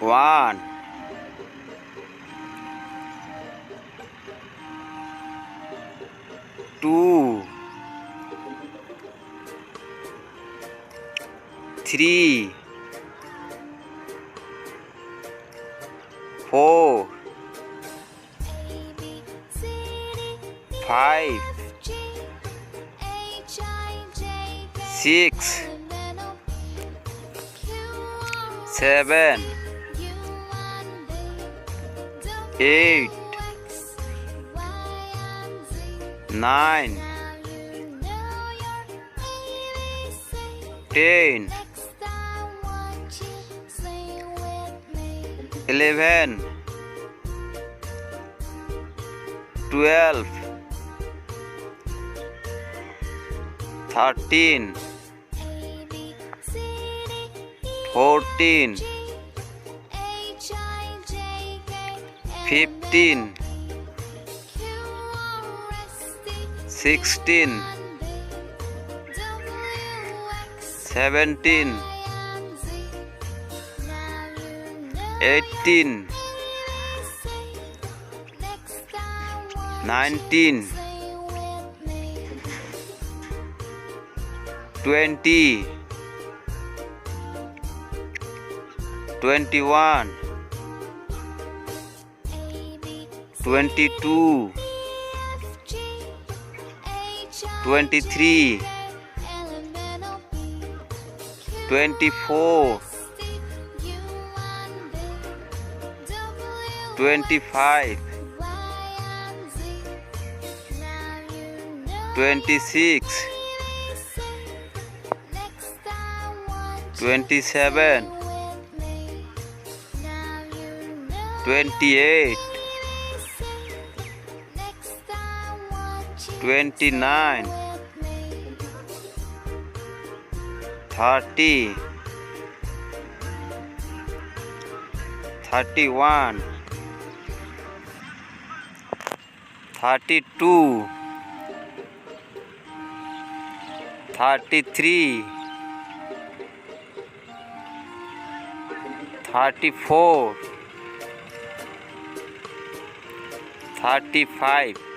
1 2 3 4 5 6 7 8 9 10 11 12 13 14 15 16 17 18 19 20 21 22 23 24 25 26 27 28 29 30 31 32 33 34 35